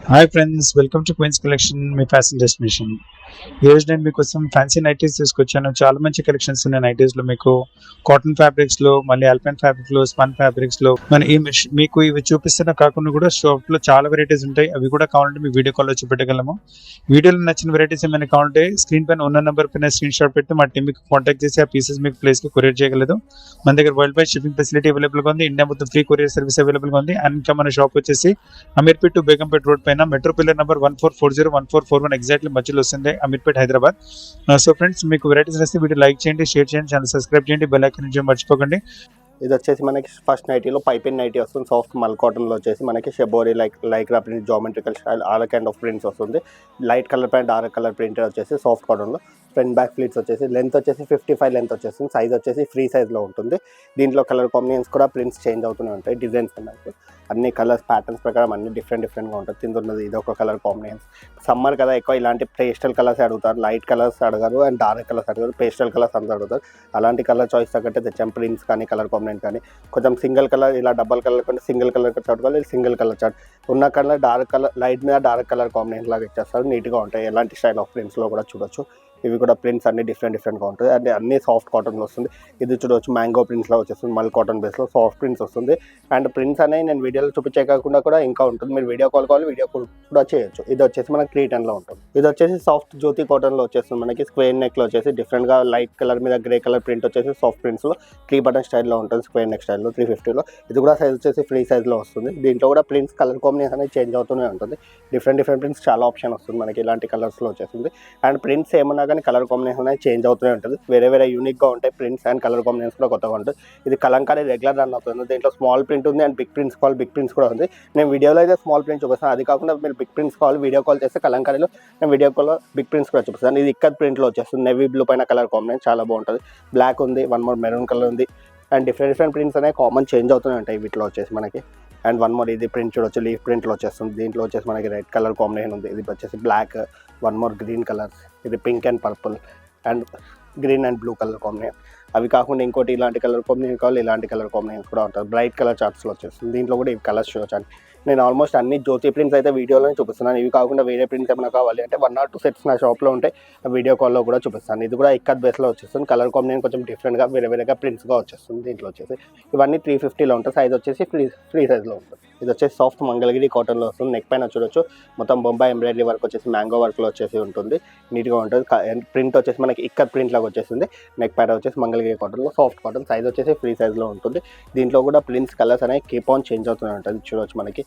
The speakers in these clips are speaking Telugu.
Hi friends, welcome to Queens Collection, మీ ఫ్యాషన్ డెస్టినేషన్. ఈ రోజు నేను మీకోసం ఫ్యాన్సీ నైటీస్ తీసుకొచ్చాను. చాలా మంచి కలెక్షన్స్ ఉన్నాయి నైటీస్లో. మీకు కాటన్ ఫ్యాబ్రిక్స్లో, మళ్ళీ అల్పైన్ ఫ్యాబ్రిక్లో, స్పన్ ఫ్యాబ్రిక్స్లో మన మీకు ఇవి చూపిస్తున్న కాకుండా కూడా షాప్లో చాలా వెరైటీస్ ఉంటాయి. అవి కూడా కావాలంటే మీ వీడియో కాల్లో చూపెట్టగలము. వీడియోలో నచ్చిన వెరైటీస్ ఏమైనా కావాలంటే స్క్రీన్ పైన ఉన్న నెంబర్ పైన స్క్రీన్ షాట్ పెట్టి మా టీమ్ మీకు కాంటాక్ట్ చేసి ఆ పీసెస్ మీకు ప్లేస్కి కొరియర్ చేయగలదు. మన దగ్గర వరల్డ్ వైడ్ షిప్పింగ్ ఫెసిలిటీ అవైలబుల్గా ఉంది. ఇండియా మొత్తం ఫ్రీ కొరియర్ సర్వీస్ అవైలబుల్గా ఉంది. అండ్ ఇంకా మన షాప్ వచ్చేసి అమీర్పేట్ టు బేగంపేట్ రోడ్ పైన మెట్రో పిల్లర్ నెంబర్ 1440 1441 ఎగ్జాక్ట్లీ మధ్యలో వస్తుంది, అమీర్పేట్, హైదరాబాద్. సో ఫ్రెండ్స్, మీకు వెరైటీస్ నచ్చితే వీడియో లైక్ చేయండి, షేర్ చేయండి, ఛానల్ సబ్స్క్రైబ్ చేయండి, బెల్ ఐకాన్ నుంచి మర్చిపోకండి. ఇది వచ్చేసి మనకి ఫస్ట్ నైటీలో పైపిన్ నైటీ వస్తుంది. సాఫ్ట్ మల్ కాటన్లో వచ్చేసి మనకి shibori Lycra print, geometrical style, all kind of prints వస్తుంది. Light colour pant, dark colour print వచ్చేసి సాఫ్ట్ కాటన్లో. ఫ్రంట్ బ్యాక్ ఫ్లీట్స్ వచ్చేసి లెంత్ వచ్చేసి 55 లెంత్ వచ్చేస్తుంది. సైజ్ వచ్చేసి ఫ్రీ సైజ్లో ఉంటుంది. దీంట్లో కలర్ కాంబినేషన్స్ కూడా ప్రింట్స్ చేంజ్ అవుతూనే ఉంటాయి. డిజైన్స్ మనకు అన్ని కలర్స్ ప్యాటర్న్స్ ప్రకారం అన్ని డిఫరెంట్గా ఉంటుంది. తింటున్నది ఇది ఒక కలర్ కాంబినేషన్. సమ్మర్ కదా, ఎక్కువ ఇలాంటి పేస్టల్ కలర్స్ అడుగుతారు. లైట్ కలర్స్ అడగరు అండ్ డార్క్ కలర్స్ అడగరు. పేస్టల్ కలర్స్ అంతా అడుగుతారు. అలాంటి కలర్ చాయిస్ తగ్గట్టే తెచ్చాం. ప్రింట్స్ కానీ కలర్ కాంబినేషన్ కానీ కొంచెం సింగిల్ కలర్, ఇలా డబల్ కలర్ కంటే సింగిల్ కలర్ చాట్ కావాలి. సింగిల్ కలర్ చాట్ ఉన్న కలర్ డార్క్ కలర్, లైట్ మీద డార్క్ కలర్ కాంబినేషన్ లాగా ఇచ్చేస్తారు. నీట్గా ఉంటాయి. ఎలాంటి స్టైల్ ఆఫ్ ప్రింట్స్లో కూడా చూడొచ్చు. ఇవి కూడా ప్రింట్స్ అన్ని డిఫరెంట్గా ఉంటుంది. అండ్ అన్ని సాఫ్ట్ కాటన్లో వస్తుంది. ఇది చూడవచ్చు, మ్యాంగో ప్రింట్స్లో వచ్చేస్తుంది. మల్ కాటన్ బేస్లో సాఫ్ట్ ప్రింట్స్ వస్తుంది. అండ్ ప్రింట్స్ అనేవి నేను వీడియోలో చూపించే కాకుండా కూడా ఇంకా ఉంటుంది. మీరు వీడియో కాల్ కావాలి, వీడియో కాల్ కూడా చేయొచ్చు. ఇది వచ్చేసి మనకి 310లో ఉంటుంది. ఇది వచ్చేసి సాఫ్ట్ జ్యోతి కాటన్లో వచ్చేస్తుంది. మనకి స్క్వేర్ నెక్లో వచ్చేసి డిఫరెంట్గా లైట్ కలర్ మీద గ్రే కలర్ ప్రింట్ వచ్చేసి సాఫ్ట్ ప్రింట్స్లో 3 బటన్ స్టైల్లో ఉంటుంది. స్క్వేర్ నెక్ స్టైల్లో 350లో. ఇది కూడా సైజ్ వచ్చేసి ఫ్రీ సైజ్లో వస్తుంది. దీంట్లో కూడా ప్రింట్స్ కలర్ కాంబినేషన్ అనేది చేంజ్ అవుతూనే ఉంటుంది. డిఫరెంట్ ప్రింట్స్ చాలా ఆప్షన్ వస్తుంది మనకి. ఇలాంటి కలర్స్లో వచ్చేస్తుంది. అండ్ ప్రింట్స్ ఏమన్నా కానీ కలర్ కాంబినేషన్ చేంజ్ అవుతూనే ఉంటుంది. వేరే యూనిక్గా ఉంటాయి ప్రింట్స్ అండ్ కలర్ కాంబినేషన్స్ కూడా కొత్తగా ఉంటుంది. ఇది కలంకారీ రెగ్యులర్ రన్ అవుతుంది. దీంట్లో స్మాల్ ప్రింట్ ఉంది అండ్ బిగ్ ప్రింట్స్ కావాలి, బిగ్ ప్రింట్స్ కూడా ఉంది. నేను వీడియోలో అయితే స్మాల్ ప్రింట్ చూపిస్తాను. అది కాకుండా మీరు బిగ్ ప్రింట్స్ కావాలి, వీడియో కాల్ చేస్తే కలంకారీలో నేను వీడియో కాల్లో బిగ్ ప్రింట్స్ కూడా చూపిస్తాను. ఇది ఇక్కత్ ప్రింట్లో వచ్చేస్తుంది. నెవీ బ్లూ పైన కలర్ కాంబినేషన్ చాలా బాగుంటుంది. బ్లాక్ ఉంది, వన్ మోర్ మెరూన్ కలర్ ఉంది. అండ్ డిఫరెంట్ ప్రింట్స్ అనేవి కామన్ చేంజ్ అవుతూనే ఉంటాయి వీటిలో వచ్చేసి మనకి. అండ్ వన్ మోర్ ఇది ప్రింట్ చూడొచ్చు, లీఫ్ ప్రింట్లో వచ్చేస్తుంది. దీంట్లో వచ్చేసి మనకి రెడ్ కలర్ కాంబినేషన్ ఉంది. ఇది వచ్చేసి black, one more green colours, ఇది pink and purple and green and blue colour combination. అవి కాకుండా ఇంకోటి ఇలాంటి కలర్ కాంబినేషన్ కావాలి, ఇలాంటి కలర్ కాంబినేషన్ కూడా ఉంటుంది. బ్రైట్ కలర్ చార్ట్స్లో వచ్చేస్తుంది. దీంట్లో కూడా ఇవి కలర్స్ చూడొచ్చు. నేను ఆల్మోస్ట్ అన్ని జ్యోతి ప్రింట్స్ అయితే వీడియోలోనే చూపిస్తున్నాను. ఇవి కాకుండా వేరే ప్రింట్స్ ఏమైనా కావాలి అంటే 1 or 2 సెట్స్ నా షాప్లో ఉంటే వీడియో కాల్లో కూడా చూపిస్తాను. ఇది కూడా ఇక్కత్ బేస్లో వచ్చేస్తుంది. కలర్ కాంబినేషన్ కొంచెం డిఫరెంట్గా వేరేగా ప్రింట్స్గా వచ్చేస్తుంది. దీంట్లో వచ్చేసి ఇవన్నీ 350లో ఉంటుంది. సైజ్ వచ్చేసి ఫ్రీ సైజ్లో ఉంటుంది. ఇది వచ్చేసి సాఫ్ట్ మంగళగిరి కాటన్లో వస్తుంది. నెక్ పైన చూడొచ్చు, మొత్తం బొంబాయి ఎంబ్రాయిడరీ వర్క్ వచ్చేసి మ్యాంగో వర్క్లో వచ్చేసి ఉంటుంది. నీట్గా ఉంటుంది. ప్రింట్ వచ్చేసి మనకి ఇక్కత్ ప్రింట్ లాగా వచ్చేసింది. నెక్ పైన వచ్చేసి మంగళగిరి కాటన్లో సాఫ్ట్ కాటన్. సైజ్ వచ్చేసి ఫ్రీ సైజ్లో ఉంటుంది. దీంట్లో కూడా ప్రింట్స్ కలర్స్ అనేవి కీప్ ఆన్ చేంజ్ అవుతూనే ఉంటుంది. చూడొచ్చు, మనకి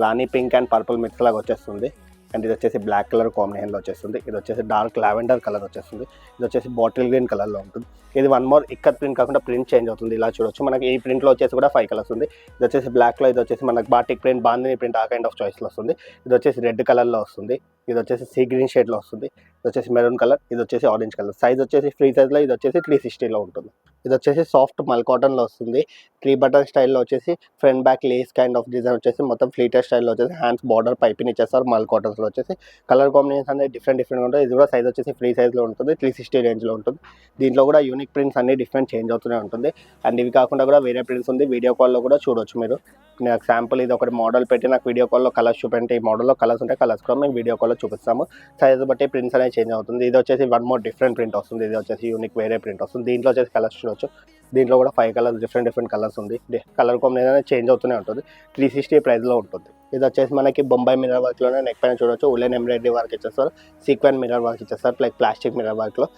రాణి పింక్ అండ్ పర్పుల్ మిక్స్ లాగా వచ్చేస్తుంది. అండ్ ఇది వచ్చేసి బ్లాక్ కలర్ కాంబినేషన్లో వచ్చేస్తుంది. ఇది వచ్చేసి డార్క్ లావెండర్ కలర్ వచ్చేస్తుంది. ఇది వచ్చేసి బాటిల్ గ్రీన్ కలర్లో ఉంటుంది. ఇది వన్ మోర్ ఇక్కత్ ప్రింట్ కాకుండా ప్రింట్ చేంజ్ అవుతుంది. ఇలా చూడొచ్చు, మనకి ఈ ప్రింట్లో వచ్చేసి కూడా 5 కలర్స్ ఉంది. ఇది వచ్చేసి బ్లాక్లో, ఇది వచ్చేసి మనకి బాటిక్ ప్రింట్, బాందిని ప్రింట్, ఆ కైండ్ ఆఫ్ చాయిస్లో వస్తుంది. ఇది వచ్చేసి రెడ్ కలర్లో వస్తుంది. ఇది వచ్చేసి సీ గ్రీన్ షేడ్లో వస్తుంది. ఇది వచ్చేసి మెరూన్ కలర్, ఇది వచ్చేసి ఆరెంజ్ కలర్. సైజ్ వచ్చేసి ఫ్రీ సైజ్లో, ఇది వచ్చేసి 360లో ఉంటుంది. ఇది వచ్చేసి సాఫ్ట్ మల్ కాటన్లో వస్తుంది. 3 బటన్ స్టైల్లో వచ్చేసి front back lace kind of design వచ్చేసి మొత్తం ఫ్లీటర్ స్టైల్లో వచ్చేసి హ్యాండ్స్ బార్డర్ పైపింగ్ ఇచ్చేస్తారు. మల్ కాటన్స్లో వచ్చేసి కలర్ కాంబినేషన్ అనేది డిఫరెంట్గా ఉంటుంది. ఇది కూడా సైజ్ వచ్చేసి ఫ్రీ సైజ్లో ఉంటుంది. 360 రేంజ్లో ఉంటుంది. దీంట్లో కూడా యూనిక్ ప్రింట్స్ అన్ని డిఫరెంట్ చేంజ్ అవుతూనే ఉంటుంది. అండ్ ఇవి కాకుండా కూడా వేరే ప్రింట్స్ ఉంది. వీడియో కాల్లో కూడా చూడొచ్చు మీరు. నాకు శాంపుల్ ఇది ఒకటి మోడల్ పెట్టి నాకు వీడియో కాల్లో కలర్స్ చూపెంటే, ఈ మోడల్లో కలర్స్ ఉంటాయి. కలర్స్ కూడా మేము వీడియో కాల్లో చూపిస్తాము. సైజ్ బట్టి ప్రింట్స్ అనేది చేంజ్ అవుతుంది. ఇది వచ్చేసి వన్ మోర్ డిఫరెంట్ ప్రింట్ వస్తుంది. ఇది వచ్చేసి యూనిక్ వేరే ప్రింట్ వస్తుంది. దీంట్లో వచ్చేసి కలర్స్ చూడొచ్చు. దీంట్లో కూడా 5 కలర్స్ డిఫరెంట్ కలర్స్ ఉంది. కలర్ కాంబినేషన్ అనేది చేంజ్ అవుతూనే ఉంటుంది. 360 ప్రైస్లో ఉంటుంది. ఇది వచ్చేసి మనకి బొంబాయి మిర్రర్ వర్క్లోనే నెక్ పైన చూడొచ్చు, ఉలెన్ ఎంబ్రాయిడరీ వర్క్ ఇచ్చేస్తారు. సీక్వెన్ మిర్రర్ వర్క్ ఇచ్చేస్తారు, లైక్ ప్లాస్టిక్ మిర్రర్ వర్క్లో.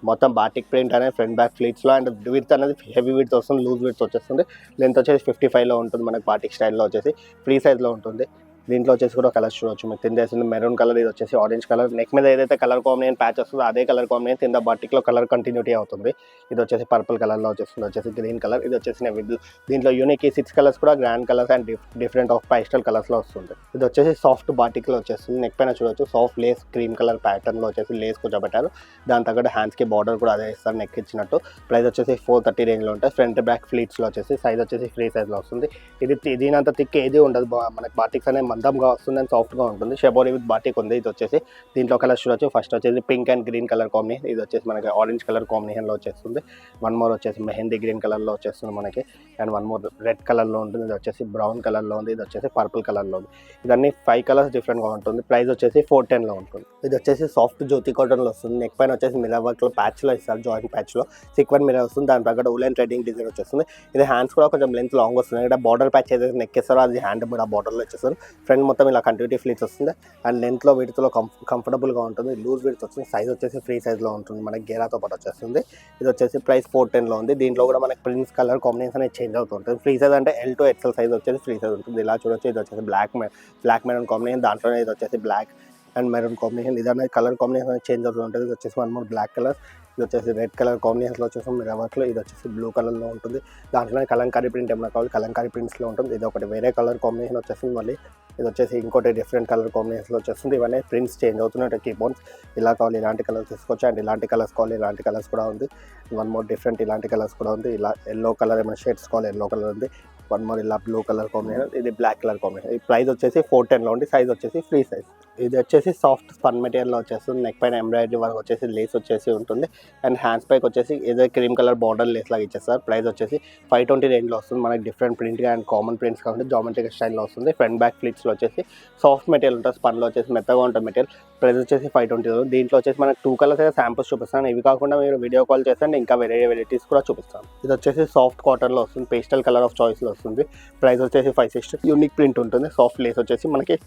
మొత్తం బాటిక్ ప్రింట్ అనేది ఫ్రంట్ బ్యాక్ ఫ్లీట్స్లో. అండ్ విడ్త్ అనేది హెవీ విడ్త్ వస్తుంది, లూజ్ విడ్త్ వచ్చేస్తుంది. లెంత్ వచ్చేసి 55లో ఉంటుంది. మనకి బాటిక్ స్టైల్లో వచ్చేసి ఫ్రీ సైజ్లో ఉంటుంది. దీంట్లో వచ్చేసి కూడా కలర్స్ చూడవచ్చు. మీకు కింద వేసింది మెరూన్ కలర్, ఇది వచ్చేసి ఆరెంజ్ కలర్. నెక్ మీద ఏదైతే కలర్ కాంబినేషన్ ప్యాచ్ వస్తుందో అదే కలర్ కాంబినేషన్ కింద బాటిక్లో కలర్ కంటిన్యూటీ అవుతుంది. ఇది వచ్చేసి పర్పుల్ కలర్లో వచ్చేస్తుంది. వచ్చేసి గ్రీన్ కలర్, ఇది వచ్చేసి నెవీ బ్లూ. దీంట్లో యూనిక్ 6 కలర్స్ కూడా grand colours and different of pastel కలర్స్లో వస్తుంది. ఇది వచ్చేసి సాఫ్ట్ బాటిక్లో వచ్చేస్తుంది. నెక్ పైన చూడవచ్చు, సాఫ్ట్ లేస్ క్రీమ్ కలర్ ప్యాటర్న్లో వచ్చేసి లేస్ కూర్చోబెట్టారు. దాని తగ్గట్టు హ్యాండ్స్కి బార్డర్ కూడా అదే ఇస్తారు, నెక్ ఇచ్చినట్టు. ప్రైస్ వచ్చేసి 430 రేంజ్లో ఉంటాయి. ఫ్రంట్ బ్యాక్ ఫ్లీట్స్లో వచ్చేసి సైజ్ వచ్చేసి ఫ్రీ సైజ్లో వస్తుంది. ఇది దీనంత థిక్ ఏది ఉండదు. మనకి బాటిక్స్ అనేవి మందంగా వస్తుంది అండ్ సాఫ్ట్గా ఉంటుంది. షెబోరి విత్ బాటిక్ ఉంది. ఇది వచ్చేసి దీంట్లో కలర్స్ చూడొచ్చు. ఫస్ట్ వచ్చేసి pink and green colour combination, ఇది వచ్చేసి మనకి ఆరెంజ్ కలర్ కాంబినేషన్లో వచ్చేస్తుంది. వన్ మోర్ వచ్చేసి మెహందీ గ్రీన్ కలర్లో వచ్చేస్తుంది మనకి, అండ్ వన్ మోర్ రెడ్ కలర్లో ఉంటుంది. ఇది వచ్చేసి బ్రౌన్ కలర్లో ఉంది. ఇది వచ్చేసి పర్పుల్ కలర్లో ఉంది. ఇదన్నీ 5 కలర్స్ డిఫరెంట్గా ఉంటుంది. ప్రైస్ వచ్చేసి 410లో ఉంటుంది. ఇది వచ్చేసి సాఫ్ట్ జ్యోతి కాటన్లో వస్తుంది. నెక్ పైన వచ్చేసి మిర్రర్ వర్క్లో ప్యాచ్లో ఇస్తారు, జాయింట్ ప్యాచ్లో సీక్వెన్ మిర్రర్ వస్తుంది. దాని ప్రకారం ఉలెన్ థ్రెడింగ్ డిజైన్ వచ్చేస్తుంది. ఇది హ్యాండ్స్ కూడా కొంచెం లెంత్ లాంగ్ వస్తుంది. ఇక్కడ బార్డర్ ప్యాచ్ ఏదైతే నెక్ ఇస్తారో అది హ్యాండ్ కూడా బార్డర్లో వచ్చేస్తారు. ఫ్రంట్ మొత్తం ఇలా కంటిన్యూటీ ఫ్లీట్స్ వస్తుంది అండ్ లెంత్లో వీటితో కంఫర్టబుల్గా ఉంటుంది. లూజ్ విడ్త్ వస్తుంది. సైజ్ వచ్చేసి ఫ్రీ సైజ్లో ఉంటుంది. మనకి గేరాతో పాటు వచ్చేస్తుంది. ఇది వచ్చేసి ప్రైస్ 410లో ఉంది. దీంట్లో కూడా మనకి ప్రింట్స్ కలర్ కాంబినేషన్ అనేది చేంజ్ అవుతుంటుంది. ఫ్రీ సైజ్ అంటే L to XL సైజ్ వచ్చేసి ఫ్రీ సైజ్ ఉంటుంది. ఇలా చూడొచ్చు. ఇది వచ్చేసి బ్లాక్ మెరూన్ కాంబినేషన్, దాంట్లోనే ఇది వచ్చేసి బ్లాక్ అండ్ మెరూన్ కాంబినేషన్. ఇదనే కలర్ కాంబినేషన్ చేంజ్ అవుతూ ఉంటుంది. ఇది వచ్చేసి వన్ మోర్ బ్లాక్ కలర్, ఇది వచ్చేసి రెడ్ కలర్ కాంబినేషన్లో వచ్చేసి మిర్రర్ వర్క్లో, ఇది వచ్చేసి బ్లూ కలర్లో ఉంటుంది. దాంట్లోనే కలంకారీ ప్రింట్ ఏమైనా కావాలి, కలంకారీ ప్రింట్స్లో ఉంటుంది. ఇది ఒకటి వేరే కలర్ కాంబినేషన్ వచ్చేస్తుంది. మళ్ళీ ఇది వచ్చేసి ఇంకోటి డిఫరెంట్ కలర్ కాంబినేషన్లో వచ్చేస్తుంది. ఇవన్నీ ప్రింట్స్ చేంజ్ అవుతున్నాయి. కీబోర్డ్స్ ఇలా కావాలి ఇలాంటి కలర్స్ తీసుకోవచ్చు, అండ్ ఇలాంటి కలర్స్ కావాలి ఇలాంటి కలర్స్ కూడా ఉంది. వన్ మోర్ డిఫరెంట్ ఇలాంటి కలర్స్ కూడా ఉంది. ఇలా ఎల్లో కలర్ ఏమైనా షేడ్స్ కావాలి ఎల్లో కలర్ ఉంది. వన్ మోర్ ఇలా బ్లూ కలర్ కాంబినేషన్, ఇది బ్లాక్ కలర్ కాంబినేషన్. ఈ ప్రైస్ వచ్చేసి 410లో ఉంది. సైజ్ వచ్చేసి ఫ్రీ సైజ్. ఇది వచ్చేసి సాఫ్ట్ స్పన్ మెటీరియల్లో వచ్చేస్తుంది. నెక్ పైన ఎంబ్రాయిడరీ వర్క్ వచ్చేసి లేస్ వచ్చేసి ఉంటుంది అండ్ హ్యాండ్స్ పైకి వచ్చేసి ఏదో క్రీమ్ కలర్ బార్డర్ లేస్ లాగా ఇచ్చేస్తారు. ప్రైస్ వచ్చేసి 520 రేంజ్లో వస్తుంది. మనకి డిఫరెంట్ ప్రింట్గా అండ్ కామన్ ప్రింట్స్ కాబట్టి జామెట్రిక్ స్టైల్లో వస్తుంది. ఫ్రంట్ బ్యాక్ ఫ్లిట్స్లో వచ్చేసి సాఫ్ట్ మెటీరియల్ ఉంటుంది. స్పన్లో వచ్చేసి మెత్తగా ఉంటుంది మెటీరియల్. ప్రైస్ వచ్చేసి 520. దీంట్లో వచ్చేసి మనకి 2 కలర్స్ అయితే శాంపుల్స్ చూపిస్తాను. ఇవి కాకుండా మీరు వీడియో కాల్ చేస్తే ఇంకా వేరే వెరైటీస్ కూడా చూపిస్తాను. ఇది వచ్చేసి సాఫ్ట్ కాటన్లో వస్తుంది. పేస్టల్ కలర్ ఆఫ్ చాయిస్లో వస్తుంది. ప్రైస్ వచ్చేసి 560. యూనిక్ ప్రింట్ ఉంటుంది. సాఫ్ట్ లేస్ వచ్చేసి మనకి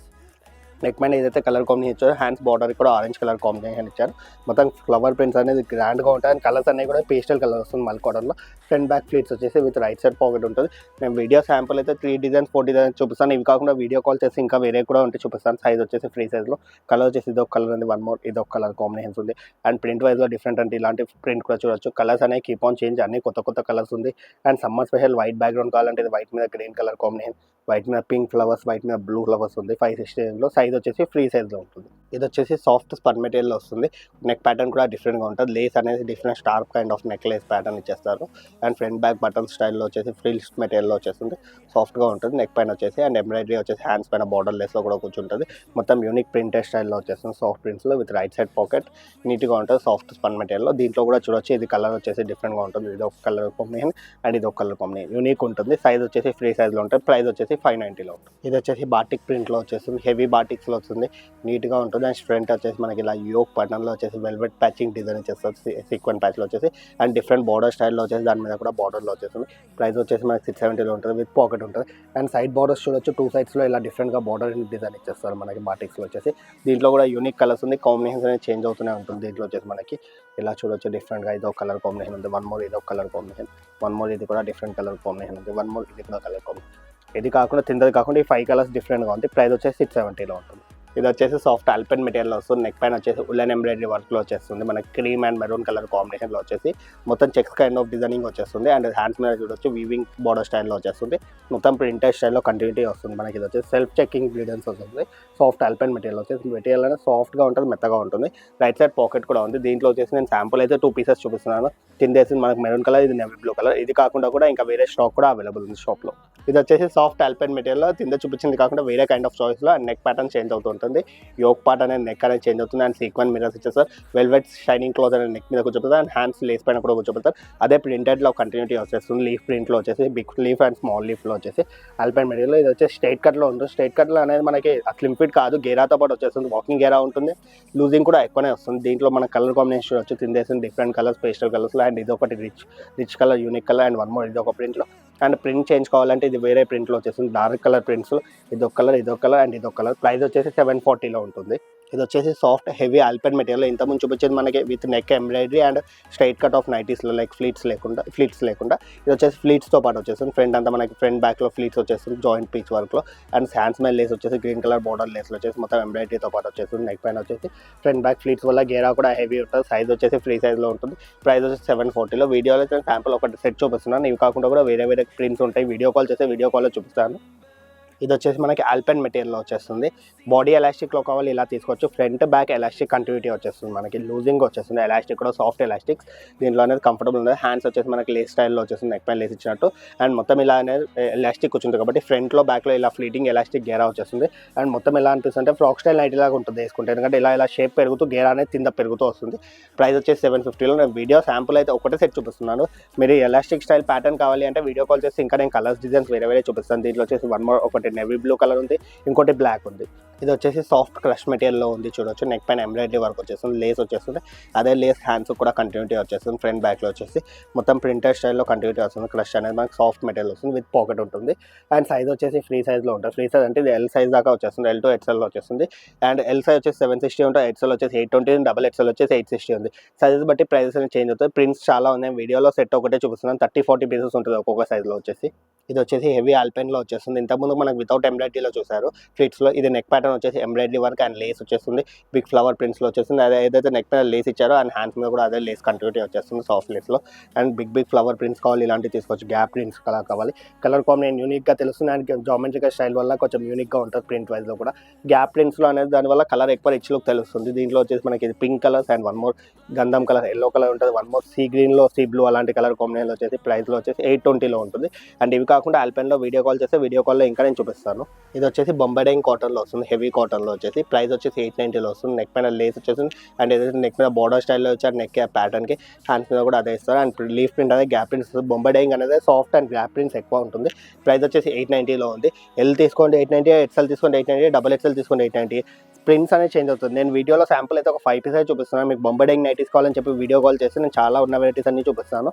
నెక్ పైన ఏదైతే కలర్ కాంబినేషన్ ఇచ్చారో హ్యాండ్స్ బార్డర్ కూడా ఆరెంజ్ కలర్ కాంబినేషన్ ఇచ్చారు. మొత్తం ఫ్లవర్ ప్రింట్స్ అనేది గ్రాండ్గా ఉంటాయి అండ్ కలర్స్ అనేవి కూడా పేస్టల్ కలర్ వస్తుంది మల్ కాటన్లో. ఫ్రంట్ బ్యాక్ ఫ్లీట్స్ వచ్చేసి విత్ రైట్ సైడ్ పాకెట్ ఉంటుంది. నేను వీడియో శాంపుల్ అయితే 3 డిజైన్స్ 4 డిజైన్స్ చూపిస్తాను. ఇవి కాకుండా వీడియో కాల్ చేసి ఇంకా వేరే కూడా ఉంటే చూపిస్తాను. సైజ్ వచ్చేసి ఫ్రీ సైజ్లో. కలర్ వచ్చేసి ఇదొక కలర్ ఉంది, వన్ మోర్ ఇదొక కలర్ కాంబినేషన్స్ ఉంది అండ్ ప్రింట్ వైజ్గా డిఫరెంట్ అంటే ఇలాంటి ప్రింట్ కూడా చూడొచ్చు. కలర్స్ అనేవి కీప్ ఆన్ చేంజ్, అన్ని కొత్త కలర్స్ ఉంది and summer special white background కావాలంటే ఇది వైట్ మీద గ్రీన్ కలర్ కాంబినేషన్, వైట్ మీద పింక్ ఫ్లవర్స్, వైట్ మీద బ్లూ ఫ్లవర్స్ ఉంది. 560 రేంజ్లో. సైజ్ వచ్చేసి ఫ్రీ సైజ్లో ఉంటుంది. ఇది వచ్చేసి సాఫ్ట్ స్పన్ మెటీరియల్లో వస్తుంది. నెక్ ప్యాటర్న్ కూడా డిఫరెంట్గా ఉంటుంది. లేస్ అనేది different strap kind of neck lace pattern ఇచ్చేస్తారు అండ్ ఫ్రంట్ బ్యాక్ బటన్ స్టైల్లో వచ్చేసి ఫ్రిల్స్ మెటీరియల్లో వచ్చేస్తుంది. సాఫ్ట్గా ఉంటుంది నెక్ పైన వచ్చేసి అండ్ ఎంబ్రాయిడరీ వచ్చేసి హ్యాండ్స్ పైన బార్డర్ లేస్లో కూడా కూర్చుంటుంది. మొత్తం యూనిక్ ప్రింటెడ్ స్టైల్లో వచ్చేస్తుంది. సాఫ్ట్ ప్రింట్స్లో విత్ రైట్ సైడ్ పాకెట్ నీట్గా ఉంటుంది. సాఫ్ట్ స్పన్ మెటీరియల్లో. దీంట్లో కూడా చూడొచ్చు. ఇది కలర్ వచ్చేసి డిఫరెంట్గా ఉంటుంది. ఇది ఒక కలర్ కాంబినేషన్ అండ్ ఇది ఒక కలర్ కాంబినేషన్. యూనిక్ ఉంటుంది. సైజ్ వచ్చేసి ఫ్రీ సైజ్లో ఉంటుంది. ప్రైస్ వచ్చేసి 590లో ఉంటుంది. ఇది వచ్చేసి బాటిక్ ప్రింట్లో వచ్చేస్తుంది. హెవీ బాటిక్స్లో వస్తుంది. నీట్గా ఉంటుంది అండ్ ఫ్రంట్ వచ్చేసి మనకి ఇలా యోక్ బటన్లో వచ్చేసి వెల్వెట్ ప్యాచింగ్ డిజైన్ ఇచ్చేస్తారు. సీక్వెన్ ప్యాచ్లో వచ్చేసి అండ్ డిఫరెంట్ బార్డర్ స్టైల్లో వచ్చేసి దాని మీద కూడా బార్డర్లో వచ్చేస్తుంది. ప్రైస్ వచ్చేసి మనకి 670లో ఉంటుంది విత్ పాకెట్ ఉంటుంది అండ్ సైడ్ బార్డర్స్ చూడొచ్చు. 2 సైడ్స్లో ఇలా డిఫరెంట్గా బార్డర్ డిజైన్ ఇచ్చేస్తారు మనకి బాటిక్స్లో వచ్చేసి. దీంట్లో కూడా యూనిక్ కలర్స్ ఉంది. కాంబినేషన్స్ అనేది చేంజ్ అవుతూనే ఉంటుంది. దీంట్లో వచ్చేసి మనకి ఇలా చూడొచ్చు డిఫరెంట్గా ఇదో కలర్ కాంబినేషన్ ఉంది. వన్ మోర్ ఇదో కలర్ కాంబినేషన్, వన్ మోర్ ఇది కూడా డిఫరెంట్ కలర్ కాంబినేషన్ ఉంది. వన్ మోర్ ఇది కూడా కలర్ కాంబినేషన్. ఇది కాకుండా తిందది కాకుండా ఈ 5 కలర్స్ డిఫరెంట్గా ఉంది. ప్రైస్ వచ్చేసి 670లో ఉంటుంది. ఇది వచ్చేసి సాఫ్ట్ ఆల్పెన్ మెటీరియల్ వస్తుంది. నెక్ పైన వచ్చేసి ఉలెన్ ఎంబ్రాయిడరీ వర్క్లో వచ్చేస్తుంది. మనకి క్రీమ్ అండ్ మెరూన్ కలర్ కాంబినేషన్లో వచ్చేసి మొత్తం చెక్స్ కైండ్ ఆఫ్ డిజైనింగ్ వచ్చేస్తుంది అండ్ హ్యాండ్స్ మీద చూడొచ్చు వీవింగ్ బార్డర్ స్టైల్లో వచ్చేస్తుంది. మొత్తం ప్రింటెడ్ స్టైల్లో కంటిన్యూటీ వస్తుంది. మనకి ఇది వచ్చేసి సెల్ఫ్ చెకింగ్ బ్లీడెన్స్ వస్తుంది. సాఫ్ట్ ఆల్పెన్ మెటీరియల్ వచ్చేసి మెటీరియల్ అనేది సాఫ్ట్గా ఉంటుంది, మెత్తగా ఉంటుంది. రైట్ సైడ్ పాకెట్ కూడా ఉంది. దీంట్లో వచ్చేసి నేను శాంపుల్ అయితే 2 పీసెస్ చూపిస్తున్నాను. కింద వేసింది మనకి మెరూన్ కలర్, ఇది నేవీ బ్లూ కలర్. ఇది కాకుండా కూడా ఇంకా వేరే స్టాక్ కూడా అవైలబుల్ ఉంది షాప్లో. ఇది వచ్చేసి సాఫ్ట్ ఆల్పెన్ మెటీరియల్లో కింద చూపించింది కాకుండా వేరే కైండ్ ఆఫ్ చాయిస్లో అండ్ నెక్ ప్యాటర్న్ చేంజ్ అవుతూ ఉంటుంది. యోక్ పార్ట్ అనేది నెక్ అనేది చేంజ్ అవుతుంది అండ్ సీక్వెన్ మిర్రర్స్ ఇచ్చేస్తారు. వెల్వెట్ షైనింగ్ క్లాత్ అనేది నెక్ మీద కూర్చోబెడతారు అండ్ హ్యాండ్స్ లేస్ పైన కూడా కూర్చోబెడతారు. అదే ప్రింటెడ్లో కంటిన్యూటీ వచ్చేస్తుంది. లీఫ్ ప్రింట్లో వచ్చేసి బిగ్ లీఫ్ అండ్ స్మాల్ లీఫ్లో వచ్చేసి ఆల్పెన్ మెటీరియల్. ఇది వచ్చేసి స్ట్రైట్ కట్లో ఉంటుంది. స్ట్రైట్ కట్లో అనేది మనకి స్లిమ్ ఫిట్ కాదు, గేరాతో పాటు వచ్చేస్తుంది. వాకింగ్ గేరా ఉంటుంది. లూజింగ్ కూడా ఎక్కువనే వస్తుంది. దీంట్లో మన కలర్ కాంబినేషన్ వచ్చి తిందేసింది డిఫరెంట్ కలర్స్, పేస్టల్ కలర్స్లో అండ్ ఇది ఒకటి rich colour, unique colour and one more ఇది ఒక ప్రింట్లో. అండ్ ప్రింట్ చేంజ్ కావాలంటే ఇది వేరే ప్రింట్లో వచ్చేస్తుంది. డార్క్ కలర్ ప్రింట్స్, ఇదొక కలర్, ఇదొక కలర్ అండ్ ఇదొక కలర్. ప్రైస్ వచ్చేసి 740లో ఉంటుంది. ఇది వచ్చేసి సాఫ్ట్ హెవీ ఆల్పెన్ మెటీరియల్. ఇంతకుముందు చూపించేది మనకి with neck embroidery and straight cut of నైటీస్లో లైక్ ఫ్లీట్స్ లేకుండా ఇది వచ్చేసి ఫ్లీట్స్తో పాటు వచ్చేస్తుంది. ఫ్రంట్ అంతా మనకి ఫ్రంట్ బ్యాక్లో ఫ్లీట్స్ వచ్చేస్తుంది జాయింట్ పీచ్ వర్క్లో అండ్ హ్యాండ్స్ మీద లేస్ వచ్చేసి గ్రీన్ కలర్ బార్డర్ లేస్లో వచ్చేసి మొత్తం ఎంబ్రాయిడరీతో పాటు వచ్చేస్తుంది. నెక్ పైన వచ్చేసి ఫ్రంట్ బ్యాక్ ఫ్లీట్స్ వల్ల గేరా కూడా హెవీ ఉంటుంది. సైజ్ వచ్చేసి ఫ్రీ సైజ్లో ఉంటుంది. ప్రైస్ వచ్చేసి 740లో. వీడియోలో శాంపుల్ ఒకటి సెట్ చూపిస్తున్నాను. ఇవి కాకుండా కూడా వేరే ప్రింట్స్ ఉంటాయి. వీడియో కాల్ చేస్తే వీడియో కాల్లో చూపిస్తాను. ఇది వచ్చేసి మనకి ఆల్పెన్ మెటీరియల్లో వచ్చేస్తుంది. బాడీ ఎలాస్టిక్లో కావాలి ఇలా తీసుకోవచ్చు. ఫ్రంట్ బ్యాక్ ఎలాస్టిక్ కంటిన్యూటీ వచ్చేస్తుంది, మనకి లూజింగ్ వచ్చేస్తుంది. ఎలాస్టిక్ కూడా సాఫ్ట్ ఎలాస్టిక్స్, దీంట్లో అనేది కంఫర్టబుల్ ఉంది. హ్యాండ్స్ వచ్చేసి మనకి లేస్ స్టైల్లో వచ్చేస్తుంది, నెక్ పైన లేస్ ఇచ్చినట్టు. అండ్ మొత్తం ఇలా అనేది ఎలాస్టిక్ వచ్చింది కాబట్టి ఫ్రంట్లో బ్యాక్లో ఇలా ఫ్లీటింగ్ ఎలాస్టిక్ గేరా వచ్చేస్తుంది. అండ్ మొత్తం ఎలా అనిపిస్తుంది అంటే ఫ్రాక్ స్టైల్ నైటీ లాగా ఉంటుంది వేసుకుంటే, ఎందుకంటే ఇలా షేప్ పెరుగుతూ గేరా అనేది కింద పెరుగుతూ వస్తుంది. ప్రైస్ వచ్చేసి 750లో. నేను వీడియో శాంపుల్ అయితే ఒకటే సెట్ చూపిస్తున్నాను. మీరు ఎలాస్టిక్ స్టైల్ ప్యాటర్న్ కావాలి అంటే వీడియో కాల్ చేసి ఇంకా నేను కలర్స్ డిజైన్స్ వేరే చూపిస్తాను. దీంట్లో వచ్చేసి ఒకటి నెవీ బ్లూ కలర్ ఉంది, ఇంకోటి బ్లాక్ ఉంది. ఇది వచ్చేసి సాఫ్ట్ క్రష్ మెటీరియల్లో ఉంది, చూడొచ్చు. నెక్ పైన ఎంబ్రాయిడరీ వర్క్ వచ్చేస్తుంది, లేస్ వచ్చేస్తుంది. అదే లేస్ హ్యాండ్స్ కూడా కంటిన్యూటీ వచ్చేస్తుంది. ఫ్రంట్ బ్యాక్లో వచ్చేసి మొత్తం ప్రింటర్ స్టైల్లో కంటిన్యూటీ వస్తుంది. క్రష్ అనేది మనకి సాఫ్ట్ మెటీరియల్ వస్తుంది, విత్ పాకెట్ ఉంటుంది. అండ్ సైజ్ వచ్చేసి ఫ్రీ సైజ్లో ఉంటుంది. ఫ్రీ సైజ్ అంటే ఇది ఎల్ సైజ్ దాకా వచ్చేస్తుంది, L to XL వచ్చేస్తుంది. అండ్ ఎల్ సైజ్ వచ్చేసి 760 ఉంటుంది, XL వచ్చేసి 820, డబల్ XL వచ్చేసి 860 ఉంది. సైజెస్ బట్టి ప్రైసెస్ అనేది చేంజ్ అవుతుంది. ప్రింట్స్ చాలా ఉన్నాయి, వీడియోలో సెట్ ఒకటే చూపిస్తున్నాను. 30-40 పీసెస్ ఉంటుంది ఒక్కొక్క సైజ్లో వచ్చేసి. ఇది వచ్చేసి హెవీ ఆల్పెన్లో వచ్చేస్తుంది. ఇంతకుముందు మనకు వితౌట్ ఎంబ్రాయిడరీలో చూసారు ఫ్లిట్స్లో. ఇది నెక్ ప్యాటర్న్ వచ్చేసి ఎంబ్రాయిడరీ వర్క్ అండ్ లేస్ వచ్చేస్తుంది, బిగ్ ఫ్లవర్ ప్రింట్స్లో వచ్చేస్తుంది. అదే ఏదైతే నెక్ పైన లేస్ ఇచ్చారో అండ్ హ్యాండ్స్ మీద కూడా అదే లేస్ కంటిన్యూటీ వచ్చేస్తుంది సాఫ్ట్ లేస్లో. అండ్ బిగ్ ఫ్లవర్ ప్రింట్స్ కావాలి ఇలాంటివి తీసుకోవచ్చు. గ్యాప్ ప్రింట్స్ కలర్ కావాలి, కలర్ కాంబినేషన్ యూనిక్గా తెలుస్తుంది. అండ్ జామెట్రికల్ స్టైల్ వల్ల కొంచెం యూనిక్గా ఉంటుంది ప్రింట్ వైజ్లో కూడా. గ్యాప్ ప్రింట్స్లో అనేది దానివల్ల కలర్ ఎక్కువ రిచ్ లుక్ తెలుస్తుంది. దీంట్లో వచ్చేసి మనకి ఇది pink colours and one more గంధం కలర్, ఎల్లో కలర్ ఉంటుంది, వన్ మోర్ సీ గ్రీన్లో సీ బ్లూ అలాంటి కలర్ కాంబినేషన్లో వచ్చేసి ప్రైస్లో వచ్చేసి 820లో ఉంటుంది. అండ్ ఇవి కాకుండా ఆల్పెన్లో వీడియో కాల్ చేస్తే వీడియో కాల్లో ఇంకా నేను చూపిస్తాను. ఇది వచ్చేసి బొంబాయిడైన్ కాటన్లో వస్తుంది, హెవీ కాటన్లో వచ్చేసి ప్రైస్ వచ్చేసి 890లో వస్తుంది. నెక్ పైన లేస్ వచ్చేసింది అండ్ ఏదైతే నెక్ మీద బోర్డర్ స్టైల్లో వచ్చారు నెక్ ప్యాటర్న్కి, హ్యాండ్స్ మీద కూడా అదే ఇస్తారు. అండ్ లీఫ్ ప్రింట్ అనేది గ్యాప్ ప్రింట్స్ వస్తుంది. బొంబాయిడైన్ అనేది సాఫ్ట్ అండ్ గ్యాప్ ప్రింట్స్ ఎక్కువ ఉంటుంది. ప్రైస్ వచ్చేసి 890లో ఉంది. ఎల్ తీసుకోండి 890, ఎక్స్ఎల్ తీసుకోండి 890, డబల్ ఎక్స్ఎల్ తీసుకోండి 890. ప్రింట్స్ అనేది చేంజ్ అవుతుంది. నేను వీడియోలో శాంపుల్ అయితే ఒక 5 పీసెస్ చూపిస్తున్నాను. మీకు బొంబాయిడైన్ నైటీస్ కావాలని చెప్పి వీడియో కాల్ చేస్తే నేను చాలా ఉన్న వెరైటీస్ అన్ని చూపిస్తాను.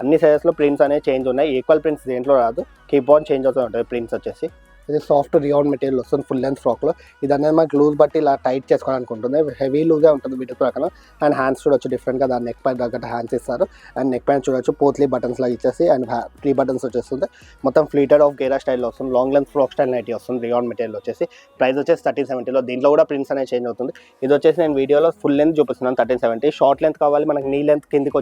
అన్ని సైజెస్లో ప్రింట్స్ అనేవి చేంజ్ ఉన్నాయి. ఈక్వల్ ప్రింట్స్ దేంట్లో రాదు, కీప్ ఆన్ చేంజ్ అవుతూ ఉంటుంది ప్రింట్స్ వచ్చేసి. ఇది సాఫ్ట్ రియాన్ మెటీరియల్ వస్తుంది ఫుల్ లెంత్ ఫ్రాక్లో. ఇది అనేది మనకి లూజ్ బట్టి ఇలా టైట్ చేసుకోవాలని ఉంటుంది, హెవీ లూజే ఉంటుంది వీటి ప్రకారం. అండ్ హ్యాండ్స్ చూడొచ్చు డిఫరెంట్గా, దాని నెక్ పైన తగ్గట్టు హ్యాండ్స్ ఇస్తారు. అండ్ నెక్ పైన చూడొచ్చు పోత్లీ బటన్స్ లాగా ఇచ్చేసి అండ్ 3 బటన్స్ వచ్చేస్తుంది. మొత్తం ఫ్లీటెడ్ ఆఫ్ గేరా స్టైల్లో వస్తుంది. Long length frock style nightie వస్తుంది రియాన్ మెటీరియల్ వచ్చేసి. ప్రైస్ వచ్చేసి 1370లో. దీంట్లో కూడా ప్రింట్స్ అనేది చేంజ్ అవుతుంది. ఇది వచ్చేసి నేను వీడియోలో ఫుల్ లెంత్ చూపిస్తున్నాను 1370. షార్ట్ లెంత్ కావాలి మనకి నీ లెంత్ కిందికి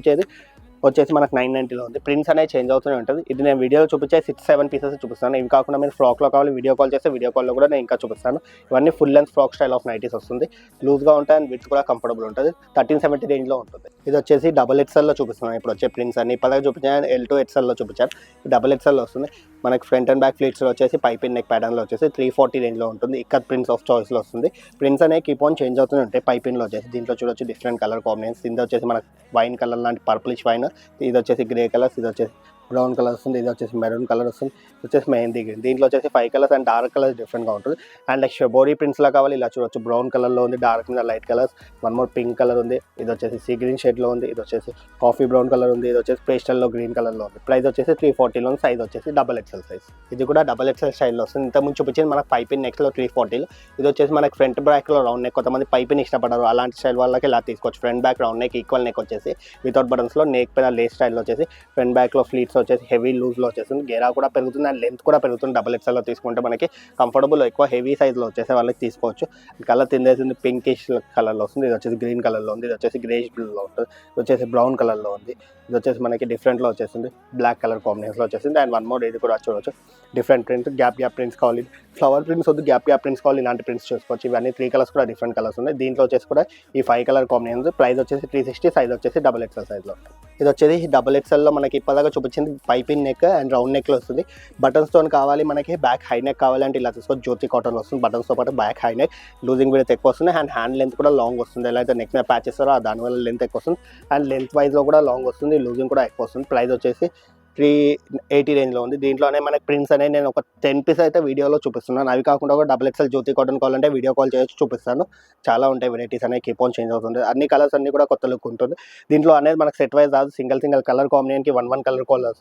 వచ్చేసి మనకు 990లో ఉంది. ప్రింట్స్ అనేది చేంజ్ అవుతూనే ఉంటుంది. ఇది నేను వీడియోలో చూపించే 6-7 పీసెస్ చూపిస్తాను. ఇవి కాకుండా మీరు ఫ్రాక్లో కావాలి వీడియో కాల్ చేస్తే వీడియో కాల్లో కూడా నేను ఇంకా చూపిస్తాను. ఇవన్నీ full length frock style of nighties వస్తుంది, లూజ్గా ఉంటాయి అండ్ విడ్త్ కూడా కంఫర్టబుల్ ఉంటుంది. 1370 రేంజ్లో ఉంటుంది. ఇది వచ్చేసి డబల్ ఎక్స్ఎల్లో చూపిస్తున్నాను ఇప్పుడు వచ్చే ప్రింట్స్ అన్ని. ఇప్పటిదాకా చూపించాను L to XLలో చూపించాను, డబల్ ఎక్స్ఎల్లో వస్తుంది. మనకి ఫ్రంట్ అండ్ బ్యాక్ ఫ్లీట్స్లో వచ్చేసి పైపిన్ నెక్ ప్యాటర్న్లో వచ్చేసి 340 రేంజ్లో ఉంటుంది. ఇక్కత్ ప్రింట్స్ ఆఫ్ చాయిస్లో వస్తుంది. ప్రింట్స్ అనేవి కీప్ ఆన్ చేంజ్ అవుతూనే ఉంటాయి. పైపిన్లో వచ్చేసి దీంట్లో చూడొచ్చు డిఫరెంట్ కలర్ కాంబినేషన్స్. ఇది వచ్చేసి మనకి వైన్ కలర్ లాంటి పర్పులిష్ వైన్, ఇది వచ్చేసి గ్రే కలర్స్, ఇది వచ్చేసి బ్రౌన్ కలర్ వస్తుంది, ఇది వచ్చేసి మెరూన్ కలర్ వస్తుంది, ఇది వచ్చేసి మెహందీ గ్రీన్. దీంట్లో వచ్చేసి 5 కలర్స్ అండ్ డార్క్ కలర్స్ డిఫరెంట్గా ఉంటుంది. అండ్ లైక్ షెబోరీ ప్రింట్స్లా కావాలి ఇలా చూడొచ్చు. బ్రౌన్ కలర్లో ఉంది, డార్క్ మీద light colours, one more pink colour ఉంది, ఇది వచ్చేసి సీ గ్రీన్ షేడ్లో ఉంది, ఇది వచ్చేసి కాఫీ బ్రౌన్ కలర్ ఉంది, ఇది వచ్చేసి పేస్టల్లో గ్రీన్ కలర్లో ఉంది. ప్రైస్ వచ్చేసి 340లో, సైజ్ వచ్చేసి డబల్ ఎక్స్ఎల్ సైజ్. ఇది కూడా డబల్ ఎక్స్ఎల్ స్టైల్లో వస్తుంది. ఇంతకుముందు చూపించింది మనకు పైపిన్ నెక్లో 340లో. ఇది వచ్చేసి మనకి ఫ్రంట్ బ్యాక్లో రౌండ్ నెక్, కొంతమంది పైపిన్ ఇష్టపడరు అలాంటి స్టైల్ వాళ్ళకి ఇలా తీసుకోవచ్చు. Front back round neck, equal neck వచ్చేసి వితౌట్ బటన్స్లో, నెక్ పైన లేస్ స్టైల్లో వచ్చేసి ఫ్రంట్ బ్యాక్లో ఫ్లీట్స్ వచ్చేసి హెవీ లూజ్లో వచ్చేస్తుంది. గేరా కూడా పెరుగుతుంది అండ్ లెంత్ కూడా పెరుగుతుంది. డబల్ ఎక్స్ఎల్లో తీసుకుంటే మనకి కంఫర్టబుల్ ఎక్కువ హెవీ సైజ్లో వచ్చేసి వాళ్ళకి తీసుకోవచ్చు. కలర్ తిందేసింది పింకిష్ కలర్లో వస్తుంది, ఇది వచ్చేసి గ్రీన్ కలర్లో ఉంది, ఇది వచ్చేసి గ్రేష్ బ్లూలో ఉంటుంది, ఇది వచ్చేసి బ్రౌన్ కలర్లో ఉంది, ఇది వచ్చేసి మనకి డిఫరెంట్లో వచ్చేసింది బ్లాక్ కలర్ కాంబినేషన్లో వచ్చేసింది. అండ్ వన్ మోర్ ఇది కూడా చూడవచ్చు డిఫరెంట్ ప్రింట్, గ్యాప్ ప్రింట్స్ కావాలి, ఫ్లవర్ ప్రింట్స్ వద్దు గ్యాప్ ప్రింట్స్ కావాలి ఇలాంటి ప్రింట్స్ చూసుకోవచ్చు. ఇవన్నీ 3 కలర్స్ కూడా డిఫరెంట్ కలర్స్ ఉన్నాయి. దీంట్లో వచ్చేసి కూడా ఈ 5 కలర్ కాంబినేషన్స్. ప్రైస్ వచ్చేసి 360, సైజ్ వచ్చేసి డబల్ ఎక్స్ఎల్ సైజ్లో. ఇది వచ్చేది డబల్ ఎక్స్ఎల్లో మనకి ఇప్పటిదాకా చూపించింది పైపిన్ నెక్ అండ్ రౌండ్ నెక్లో వస్తుంది. బటన్స్తో కావాలి మనకి, బ్యాక్ హై నెక్ కావాలంటే ఇలా తీసుకోవచ్చు. జ్యోతి కాటన్ వస్తుంది, బటన్స్తో పాటు back high neck, losing width ఎక్కువ వస్తుంది అండ్ హ్యాండ్ లెంత్ కూడా లాంగ్ వస్తుంది. ఎలా అయితే నెక్ మీద ప్యాచ్ ఇస్తారో దానివల్ల లెంత్ ఎక్కువ వస్తుంది అండ్ లెంత్ వైజ్లో కూడా లాంగ్ వస్తుంది, లూజింగ్ కూడా ఎక్కువ వస్తుంది. ప్రైస్ వచ్చేసి 380 రేంజ్లో ఉంది. దీంట్లోనే మనకి ప్రింట్స్ అనేవి నేను ఒక 10 పీస్ అయితే వీడియోలో చూపిస్తున్నాను. అవి కాకుండా ఒక డబల్ ఎక్స్ఎల్ జ్యోతి కాటన్ కావాలంటే వీడియో కాల్ చేయొచ్చు, చూపిస్తాను. చాలా ఉంటాయి వెరైటీస్ అనేవి, కీప్ ఆన్ చేంజ్ అవుతుంది. అన్ని కలర్స్ అన్ని కూడా కొత్త లుక్ ఉంటుంది. దీంట్లో అనేది మనకు సెట్ వైజ్ రాదు, సింగిల్ కలర్ కాంబినేషన్కి 1 కలర్ కలర్స్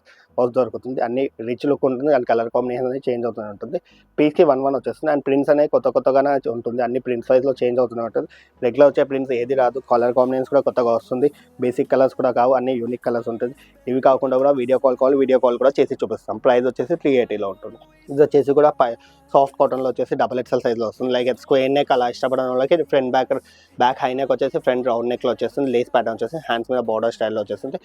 దొరుకుతుంది. అన్ని రిచ్ లుక్ ఉంటుంది అండ్ కలర్ కాంబినేషన్ అనేది చేంజ్ అవుతూనే ఉంటుంది. పీస్కి 1 వచ్చేస్తుంది అండ్ ప్రింట్స్ అనేవి కొత్తగానే ఉంటుంది. అన్ని ప్రింట్స్ వైజ్లో చేంజ్ అవుతూనే ఉంటుంది. రెగ్యులర్ వచ్చే ప్రింట్స్ ఏది రాదు, కలర్ కాంబినేషన్స్ కూడా కొత్తగా వస్తుంది. బేసిక్ కలర్స్ కూడా కావు, అన్ని యూనిక్ కలర్స్ ఉంటుంది. ఇవి కాకుండా కూడా వీడియో కాల్ కూడా చేసి చూపిస్తాం. ప్రైస్ వచ్చేసి 380లో ఉంటుంది. ఇది వచ్చేసి కూడా సాఫ్ట్ కాటన్లో వచ్చేసి డబల్ ఎక్స్ఎల్ సైజ్లో వస్తుంది. లైక్ స్క్వేర్ నెక్ అలా ఇష్టపడిన వాళ్ళకి ఫ్రంట్ బ్యాక్ హై నెక్ వచ్చేసి ఫ్రంట్ రౌండ్ నెక్లో వచ్చేస్తుంది. లేస్ ప్యాటర్న్ వచ్చేసి హ్యాండ్స్ మీద బార్డర్ స్టైల్లో వచ్చేస్తుంది.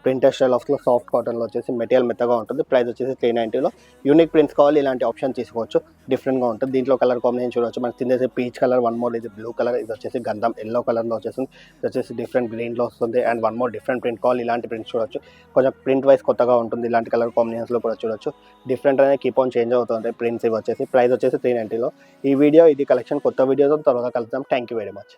ప్రింటర్ స్టైల్ ఆఫ్లో సాఫ్ట్ కాటన్లో వచ్చేసి మెటీరియల్ మెత్తగా ఉంటుంది. ప్రైస్ వచ్చేసి 390లో. యూనిక్ ప్రింట్స్ కావాలి ఇలాంటి ఆప్షన్ తీసుకోవచ్చు, డిఫరెంట్గా ఉంటుంది. దీంట్లో కలర్ కాంబినేషన్ చూడవచ్చు, మనకి కింద పీచ్ కలర్, వన్ మోర్ ఇది బ్లూ కలర్, ఇది వచ్చేసి గంధం ఎల్లో కలర్లో వచ్చేసింది, ఇది వచ్చేసి డిఫరెంట్ గ్రీన్లో వస్తుంది. And one more different print కావాలి ఇలాంటి ప్రింట్స్ చూడవచ్చు. కొంచెం ప్రింట్ వైస్ కొత్తగా ఉంటుంది, ఇలాంటి కలర్ కాంబినేషన్స్లో కూడా చూడవచ్చు. డిఫరెంట్ అనేది కీప్ ఆన్ చేంజ్ అవుతుంది ప్రింట్స్. ఇవి వచ్చేసి ప్రైస్ వచ్చేసి 390లో. ఈ వీడియో ఇది కలెక్షన్. కొత్త వీడియోతో తర్వాత కలుద్దాం. Thank you very much.